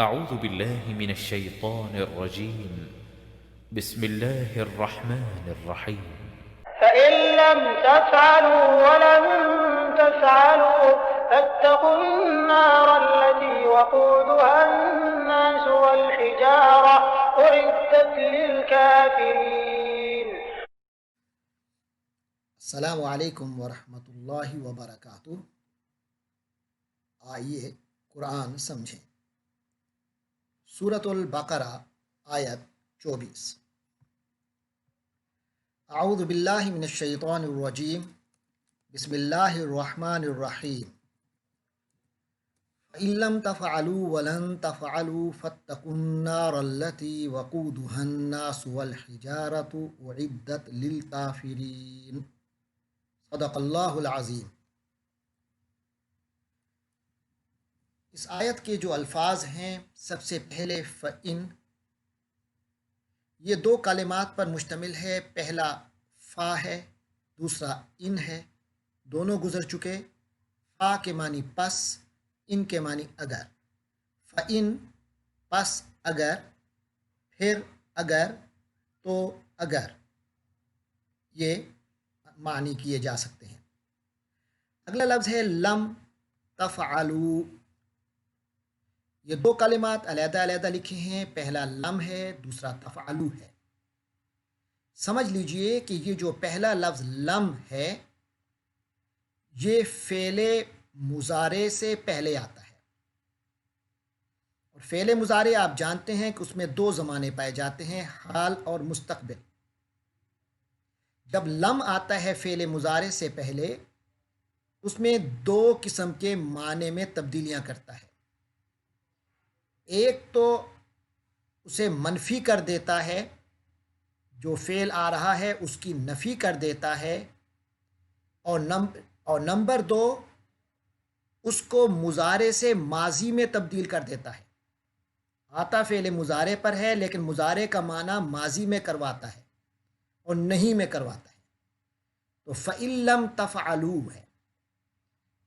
أعوذ بالله من الشيطان الرجيم. بسم الله الرحمن الرحيم. فإن لم تفعلوا ولن تفعلوا فاتقوا النار التي وقودها الناس والحجارة أعدت للكافرين. السلام علیکم ورحمۃ اللہ وبرکاتہ۔ آئیے قرآن سمجھیں۔ سورۃ البقرہ آیت 24۔ اعوذ باللہ من الشیطان الرجیم، بسم اللہ الرحمن الرحیم۔ فَإِن لَّمْ تَفْعَلُوا وَلَن تَفْعَلُوا فَاتَّقُوا النَّارَ الَّتِي وَقُودُهَا النَّاسُ وَالْحِجَارَةُ أُعِدَّتْ لِلْكَافِرِينَ۔ صدق اللہ العظیم۔ اس آیت کے جو الفاظ ہیں، سب سے پہلے فَإِن، یہ دو کلمات پر مشتمل ہے۔ پہلا فا ہے، دوسرا ان ہے، دونوں گزر چکے۔ فا کے معنی پس، ان کے معنی اگر۔ فَإِن پس اگر، پھر اگر، تو اگر، یہ معنی کیے جا سکتے ہیں۔ اگلا لفظ ہے لم تفعلوا۔ یہ دو کلمات علیحدہ علیحدہ لکھے ہیں، پہلا لم ہے، دوسرا تفعلوا ہے۔ سمجھ لیجئے کہ یہ جو پہلا لفظ لم ہے، یہ فعل مضارع سے پہلے آتا ہے، اور فعل مضارع آپ جانتے ہیں کہ اس میں دو زمانے پائے جاتے ہیں، حال اور مستقبل۔ جب لم آتا ہے فعل مضارع سے پہلے، اس میں دو قسم کے معنی میں تبدیلیاں کرتا ہے۔ ایک تو اسے منفی کر دیتا ہے، جو فعل آ رہا ہے اس کی نفی کر دیتا ہے، اور نمبر دو، اس کو مضارع سے ماضی میں تبدیل کر دیتا ہے۔ آتا فعل مضارع پر ہے، لیکن مضارع کا معنی ماضی میں کرواتا ہے اور نہیں میں کرواتا ہے۔ تو فَإِن لَّمْ تَفْعَلُوا ہے،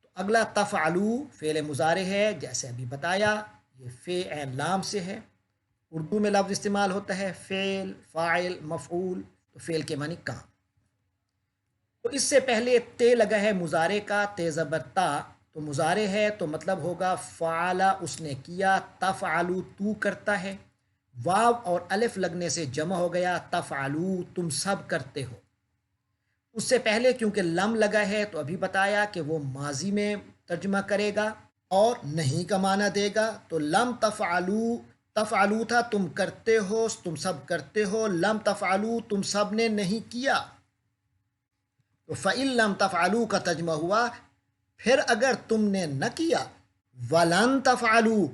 تو اگلا تفعلوا فعل مضارع ہے، جیسے ابھی بتایا، یہ فعل لام سے ہے۔ اردو میں لفظ استعمال ہوتا ہے فعل، فاعل، مفعول، تو فعل کے معنی کام۔ تو اس سے پہلے تے لگا ہے مضارع کا، تے زبر تا، تو مضارع ہے تو مطلب ہوگا فعل اس نے کیا، تفعلوا تو کرتا ہے، واو اور الف لگنے سے جمع ہو گیا تفعلوا تم سب کرتے ہو۔ اس سے پہلے کیونکہ لم لگا ہے تو ابھی بتایا کہ وہ ماضی میں ترجمہ کرے گا اور نہیں کا معنی دے گا۔ تو لم تفعلوا، تفعلوا تھا تم کرتے ہو، تم سب کرتے ہو، لم تفعلوا تم سب نے نہیں کیا۔ تو فَإِن لَّمْ تَفْعَلُوا کا ترجمہ ہوا پھر اگر تم نے نہ کیا، وَلَن تَفْعَلُوا،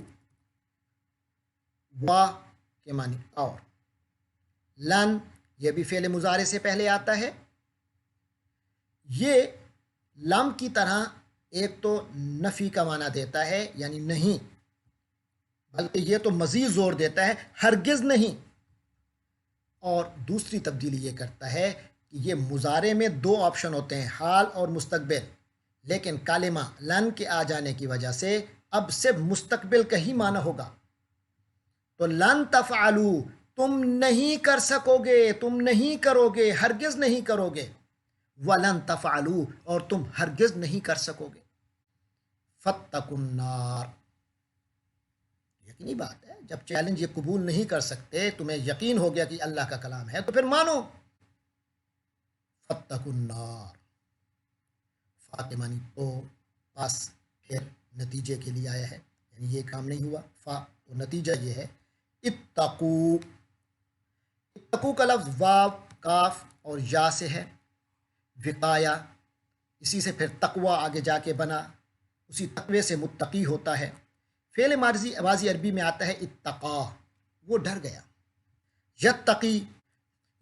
وا کے معنی اور، لن یہ بھی فعل مضارع سے پہلے آتا ہے۔ یہ لم کی طرح ایک تو نفی کا معنی دیتا ہے، یعنی نہیں، بلکہ یہ تو مزید زور دیتا ہے ہرگز نہیں، اور دوسری تبدیلی یہ کرتا ہے کہ یہ مضارع میں دو آپشن ہوتے ہیں، حال اور مستقبل، لیکن کلمہ لن کے آ جانے کی وجہ سے اب صرف مستقبل کا ہی معنی ہوگا۔ تو لن تفعلوا تم نہیں کر سکو گے، تم نہیں کرو گے، ہرگز نہیں کرو گے، وَلَن تَفْعَلُوا اور تم ہرگز نہیں کر سکو گے۔ فَاتَّقُوا النَّارَ، یقینی بات ہے، جب چیلنج یہ قبول نہیں کر سکتے، تمہیں یقین ہو گیا کہ اللہ کا کلام ہے تو پھر مانو۔ فَاتَّقُوا النَّارَ، فا کے معنی تو، پس، پھر نتیجے کے لیے آیا ہے، یعنی یہ کام نہیں ہوا، فا تو نتیجہ یہ ہے۔ اتقوا، اتقوا کا لفظ واو، کاف اور یا سے ہے، وقایا، اسی سے پھر تقوی آگے جا کے بنا، اسی تقوی سے متقی ہوتا ہے۔ فعل ماضی عربی میں آتا ہے اتقا، وہ ڈر گیا۔ یتقی،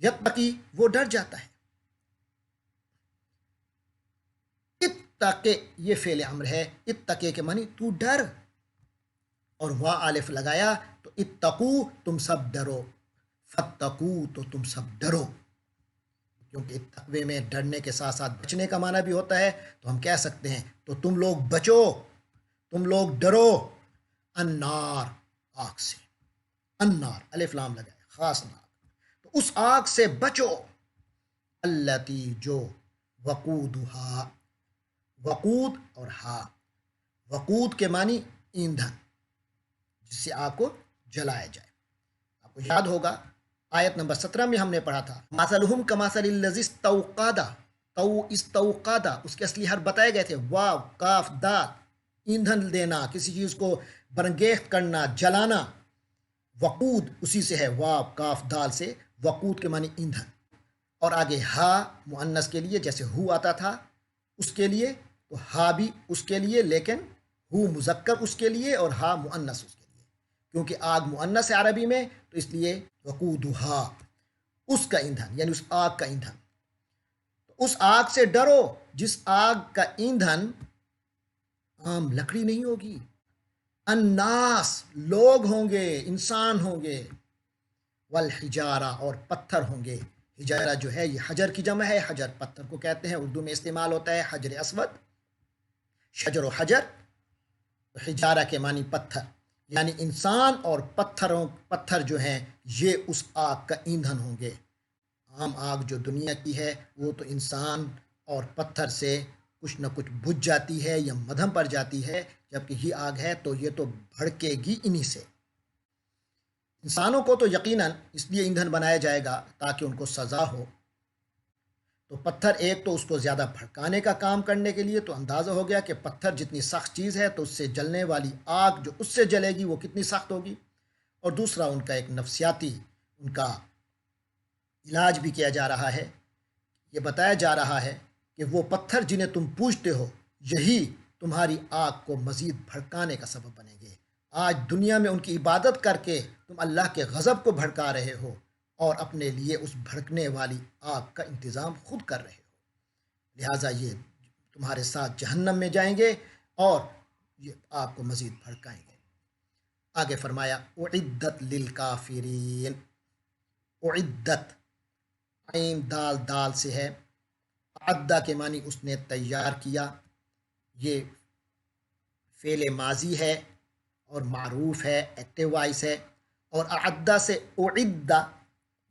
یتقی وہ ڈر جاتا ہے۔ اتقے یہ فعل امر ہے، اتقے کے معنی تو ڈر، اور وا الف لگایا تو اتقو تم سب ڈرو، فتقو تو تم سب ڈرو، کیونکہ تقوی میں ڈرنے کے ساتھ ساتھ بچنے کا معنی بھی ہوتا ہے، تو ہم کہہ سکتے ہیں تو تم لوگ بچو، تم لوگ ڈرو، النار آگ سے، النار الف لام لگائے خاص نار، تو اس آگ سے بچو، التی جو، وقودھا، وقود اور ہا، وقود کے معنی ایندھن، جس سے آگ کو جلایا جائے۔ آپ کو یاد ہوگا آیت نمبر 17 میں ہم نے پڑھا تھا مثلہم کمثل الذی استوقد، استوقد اس کے اصلی حرف بتائے گئے تھے، واو کاف دال، ایندھن دینا، کسی چیز کو برانگیخت کرنا، جلانا، وقود اسی سے ہے، واو کاف دال سے، وقود کے معنی ایندھن، اور آگے ہا مؤنث کے لیے، جیسے ہو آتا تھا اس کے لیے، تو ہا بھی اس کے لیے، لیکن ہو مذکر اس کے لیے اور ہا مؤنث اس کے لیے، کیونکہ آگ مؤنث ہے عربی میں، تو اس لیے وقودھا، اس کا ایندھن، یعنی اس آگ کا ایندھن۔ تو اس آگ سے ڈرو جس آگ کا ایندھن عام لکڑی نہیں ہوگی، الناس لوگ ہوں گے، انسان ہوں گے، والحجارہ اور پتھر ہوں گے۔ حجارہ جو ہے یہ حجر کی جمع ہے، حجر پتھر کو کہتے ہیں، اردو میں استعمال ہوتا ہے حجر اسود، شجر و حجر، حجارہ کے معنی پتھر، یعنی انسان اور پتھر جو ہیں یہ اس آگ کا ایندھن ہوں گے۔ عام آگ جو دنیا کی ہے وہ تو انسان اور پتھر سے کچھ نہ کچھ بجھ جاتی ہے یا مدھم پڑ جاتی ہے، جبکہ یہ آگ ہے تو یہ تو بھڑکے گی انہی سے۔ انسانوں کو تو یقیناً اس لیے ایندھن بنایا جائے گا تاکہ ان کو سزا ہو، تو پتھر ایک تو اس کو زیادہ بھڑکانے کا کام کرنے کے لیے، تو اندازہ ہو گیا کہ پتھر جتنی سخت چیز ہے تو اس سے جلنے والی آگ جو اس سے جلے گی وہ کتنی سخت ہوگی، اور دوسرا ان کا ایک نفسیاتی ان کا علاج بھی کیا جا رہا ہے، یہ بتایا جا رہا ہے کہ وہ پتھر جنہیں تم پوجتے ہو یہی تمہاری آگ کو مزید بھڑکانے کا سبب بنیں گے۔ آج دنیا میں ان کی عبادت کر کے تم اللہ کے غضب کو بھڑکا رہے ہو اور اپنے لیے اس بھڑکنے والی آگ کا انتظام خود کر رہے ہو، لہٰذا یہ تمہارے ساتھ جہنم میں جائیں گے اور یہ آگ کو مزید بھڑکائیں گے۔ آگے فرمایا اعدت للکافرین، اعدت عین دال دال سے ہے، اعدہ کے معنی اس نے تیار کیا، یہ فعل ماضی ہے اور معروف ہے، ایکٹیو وائس ہے، اور اعدہ سے اعدہ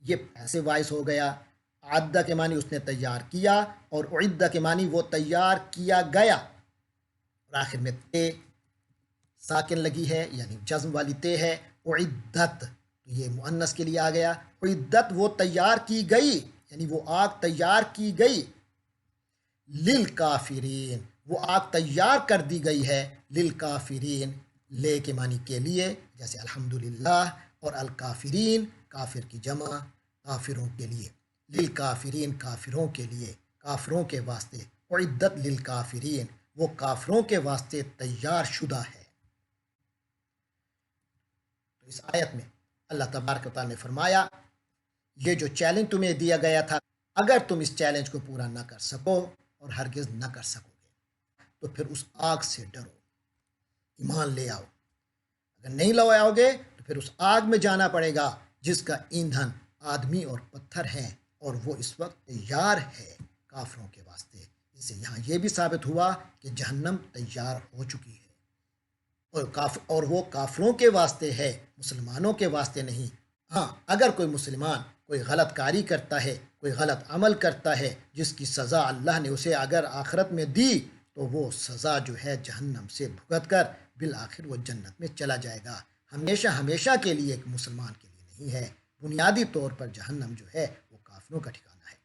یہ ایسے وائس ہو گیا، اعدہ کے معنی اس نے تیار کیا اور اعدہ کے معنی وہ تیار کیا گیا، اور آخر میں تے ساکن لگی ہے یعنی جزم والی تے ہے، اعدت تو یہ مؤنث کے لیے آ گیا، اعدت وہ تیار کی گئی، یعنی وہ آگ تیار کی گئی، للکافرین وہ آگ تیار کر دی گئی ہے، للکافرین لے کے معنی کے لیے، جیسے الحمدللہ، اور الکافرین کافر کی جمع کافروں کے لیے، للکافرین کافروں کے لیے، کافروں کے واسطے، اعدت للکافرین وہ کافروں کے واسطے تیار شدہ ہے۔ تو اس آیت میں اللہ تبارک و تعالیٰ نے فرمایا یہ جو چیلنج تمہیں دیا گیا تھا، اگر تم اس چیلنج کو پورا نہ کر سکو اور ہرگز نہ کر سکو گے تو پھر اس آگ سے ڈرو، ایمان لے آؤ، اگر نہیں لو آؤ گے تو پھر اس آگ میں جانا پڑے گا جس کا ایندھن آدمی اور پتھر ہیں، اور وہ اس وقت تیار ہے کافروں کے واسطے۔ اس سے یہاں یہ بھی ثابت ہوا کہ جہنم تیار ہو چکی ہے، اور وہ کافروں کے واسطے ہے، مسلمانوں کے واسطے نہیں۔ ہاں اگر کوئی مسلمان کوئی غلط کاری کرتا ہے، کوئی غلط عمل کرتا ہے جس کی سزا اللہ نے اسے اگر آخرت میں دی تو وہ سزا جو ہے جہنم سے بھگت کر بالآخر وہ جنت میں چلا جائے گا، ہمیشہ ہمیشہ کے لیے ایک مسلمان کے لیے نہیں ہے۔ بنیادی طور پر جہنم جو ہے وہ کافروں کا ٹھکانہ ہے،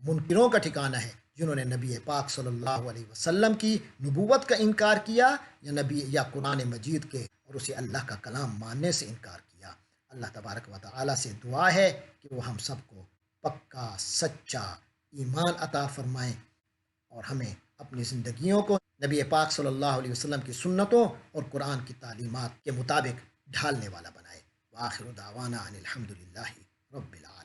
منکروں کا ٹھکانہ ہے، جنہوں نے نبی پاک صلی اللہ علیہ وسلم کی نبوت کا انکار کیا یا قرآن مجید کے اور اسے اللہ کا کلام ماننے سے انکار کیا۔ اللہ تبارک و تعالیٰ سے دعا ہے کہ وہ ہم سب کو پکا سچا ایمان عطا فرمائیں اور ہمیں اپنی زندگیوں کو نبی پاک صلی اللہ علیہ وسلم کی سنتوں اور قرآن کی تعلیمات کے مطابق ڈھالنے والا بنائے۔ وآخر دعوانا ان الحمد للہ رب العالمین۔